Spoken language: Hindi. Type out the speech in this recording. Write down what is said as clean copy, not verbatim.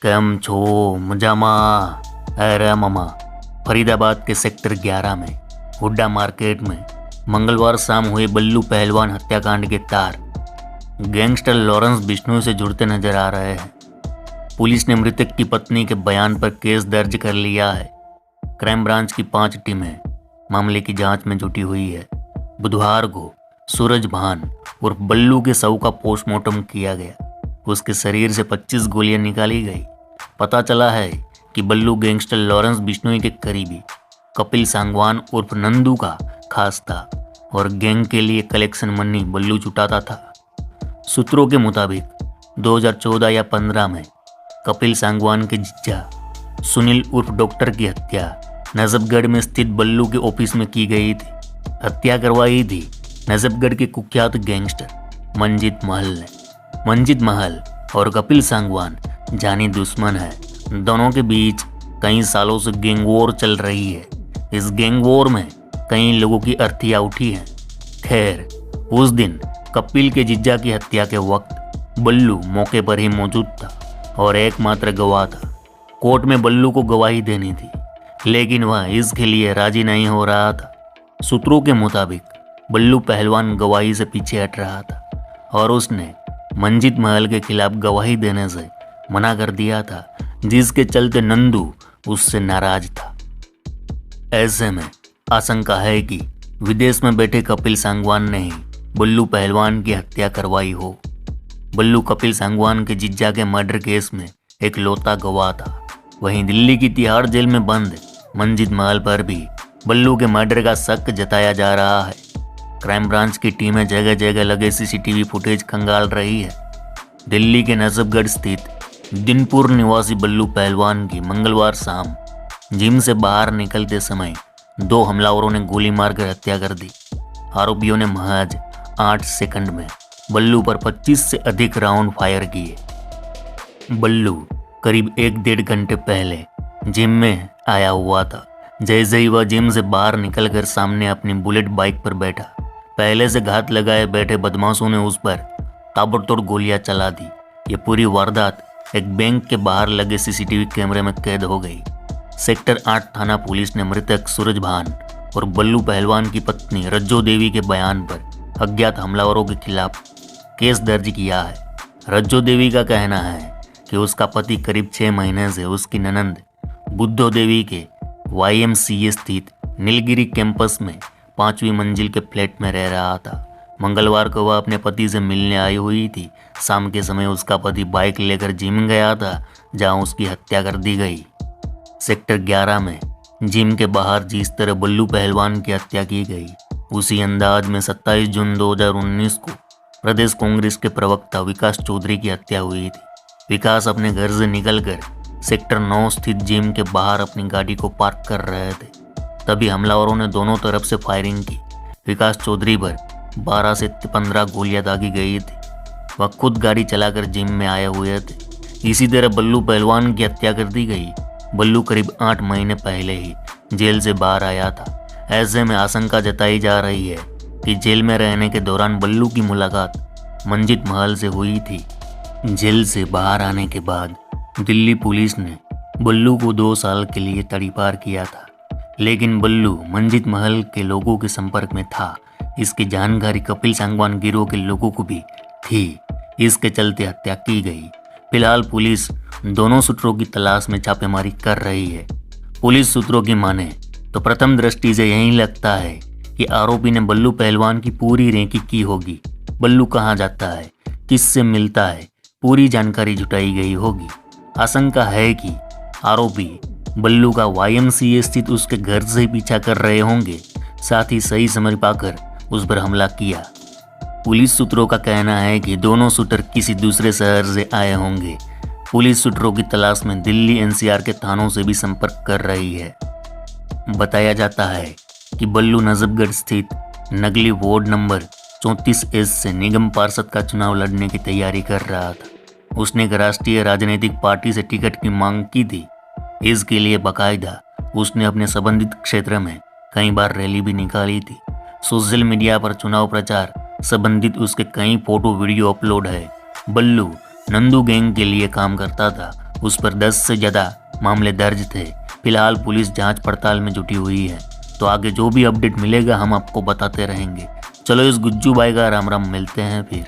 કેમ છો મજામાં? अरे मामा, फरीदाबाद के सेक्टर 11 में हुड्डा मार्केट में मंगलवार शाम हुए बल्लू पहलवान हत्याकांड के तार गैंगस्टर लॉरेंस बिश्नोई से जुड़ते नजर आ रहे हैं। पुलिस ने मृतक की पत्नी के बयान पर केस दर्ज कर लिया है। क्राइम ब्रांच की 5 टीमें मामले की जांच में जुटी हुई है। बुधवार को सूरज भान और बल्लू के शव का पोस्टमार्टम किया गया। उसके शरीर से 25 गोलियां निकाली गई। पता चला है कि बल्लू गैंगस्टर लॉरेंस बिश्नोई के करीबी कपिल सांगवान उर्फ नंदू का खास था और गैंग के लिए कलेक्शन मनी बल्लू जुटाता था। सूत्रों के मुताबिक 2014 या 15 में कपिल सांगवान के जिज्जा सुनील उर्फ डॉक्टर की हत्या नजफगढ़ में स्थित बल्लू के ऑफिस में की गई थी। हत्या करवाई थी नजफगढ़ के कुख्यात गैंगस्टर मंजीत महल ने। मंजीत महल और कपिल सांगवान जानी दुश्मन है। दोनों के बीच कई सालों से गैंग वॉर चल रही है। इस गैंग वॉर में कई लोगों की अर्थियां उठी हैं। खैर, उस दिन कपिल के जिज्जा की हत्या के वक्त बल्लू मौके पर ही मौजूद था और एकमात्र गवाह था। कोर्ट में बल्लू को गवाही देनी थी, लेकिन वह इसके लिए राजी नहीं हो रहा था। सूत्रों के मुताबिक बल्लू पहलवान गवाही से पीछे हट रहा था और उसने मंजीत महल के खिलाफ गवाही देने से मना कर दिया था, जिसके चलते नंदू उससे नाराज था। ऐसे में आशंका है कि विदेश में बैठे कपिल सांगवान ने ही बल्लू पहलवान की हत्या करवाई हो। बल्लू कपिल सांगवान के जिज्जा के मर्डर केस में एक लौता गवाह था। वहीं दिल्ली की तिहाड़ जेल में बंद मंजीत महल पर भी बल्लू के मर्डर का शक जताया जा रहा है। क्राइम ब्रांच की टीमें जगह जगह लगे सीसीटीवी फुटेज खंगाल रही है। दिल्ली के नजफगढ़ स्थित दिनपुर निवासी बल्लू पहलवान की मंगलवार शाम जिम से बाहर निकलते समय 2 हमलावरों ने गोली मारकर हत्या कर दी। आरोपियों ने महज 8 सेकंड में बल्लू पर 25 से अधिक राउंड फायर किए। बल्लू करीब 1-1.5 घंटे पहले जिम में आया हुआ था। जैसे ही वह जिम से बाहर निकलकर सामने अपनी बुलेट बाइक पर बैठा, पहले से घात लगाए बैठे बदमाशों ने उस पर ताबड़तोड़ गोलियां चला दी। ये पूरी वारदात एक बैंक के बाहर लगे सीसीटीवी कैमरे में कैद हो गई। सेक्टर 8 थाना पुलिस ने मृतक सूरज भान और बल्लू पहलवान की पत्नी रज्जो देवी के बयान पर अज्ञात हमलावरों के खिलाफ केस दर्ज किया है। रज्जो देवी का कहना है कि उसका पति करीब 6 महीने से उसकी ननंद बुद्धो देवी के YMCA स्थित नीलगिरी कैंपस में 5वीं मंजिल के फ्लैट में रह रहा था। मंगलवार को वह अपने पति से मिलने आई हुई थी। शाम के समय उसका पति बाइक लेकर जिम गया था, जहां उसकी हत्या कर दी गई। सेक्टर 11 में जिम के बाहर जिस तरह बल्लू पहलवान की हत्या की गई, उसी अंदाज में 27 जून 2019 को प्रदेश कांग्रेस के प्रवक्ता विकास चौधरी की हत्या हुई थी। विकास अपने घर से निकलकर सेक्टर 9 स्थित जिम के बाहर अपनी गाड़ी को पार्क कर रहे थे। तभी हमलावरों ने दोनों तरफ से फायरिंग की। विकास चौधरी पर 12 से 15 गोलियां दागी गई थी। वह खुद गाड़ी चलाकर जिम में आए हुए थे। इसी तरह बल्लू पहलवान की हत्या कर दी गई। बल्लू करीब 8 महीने पहले ही जेल से बाहर आया था। ऐसे में आशंका जताई जा रही है कि जेल में रहने के दौरान बल्लू की मुलाकात मंजीत महल से हुई थी। जेल से बाहर आने के बाद दिल्ली पुलिस ने बल्लू को 2 साल के लिए तड़ीपार किया था, लेकिन बल्लू मंजीत महल के लोगों के संपर्क में था। इसकी जानकारी कपिल सांगवान गिरोह के लोगों को भी थी। इसके चलते हत्या की गई। फिलहाल पुलिस दोनों सूत्रों की तलाश में छापेमारी कर रही है। पुलिस सूत्रों की माने तो प्रथम दृष्टि से यही लगता है कि आरोपी ने बल्लू पहलवान की पूरी रेकी की होगी। बल्लू कहाँ जाता है, किससे मिलता है, पूरी जानकारी जुटाई गई होगी। आशंका है कि आरोपी बल्लू का YMCA स्थित उसके घर से ही पीछा कर रहे होंगे, साथ ही सही समय पाकर उस पर हमला किया। पुलिस सूत्रों का कहना है कि दोनों शूटर किसी दूसरे शहर से आए होंगे। पुलिस शूटरों की तलाश में दिल्ली NCR के थानों से भी संपर्क कर रही है। बताया जाता है कि बल्लू नजफगढ़ स्थित नगली वार्ड नंबर 34S से निगम पार्षद का चुनाव लड़ने की तैयारी कर रहा था। उसने एक राष्ट्रीय राजनीतिक पार्टी से टिकट की मांग की थी। इसके लिए बाकायदा उसने अपने संबंधित क्षेत्र में कई बार रैली भी निकाली थी। सोशल मीडिया पर चुनाव प्रचार संबंधित उसके कई फोटो वीडियो अपलोड है। बल्लू नंदू गैंग के लिए काम करता था उस पर 10 से ज़्यादा मामले दर्ज थे। फिलहाल पुलिस जांच पड़ताल में जुटी हुई है, तो आगे जो भी अपडेट मिलेगा हम आपको बताते रहेंगे। चलो इस गुज्जू भाई का राम राम, मिलते हैं फिर।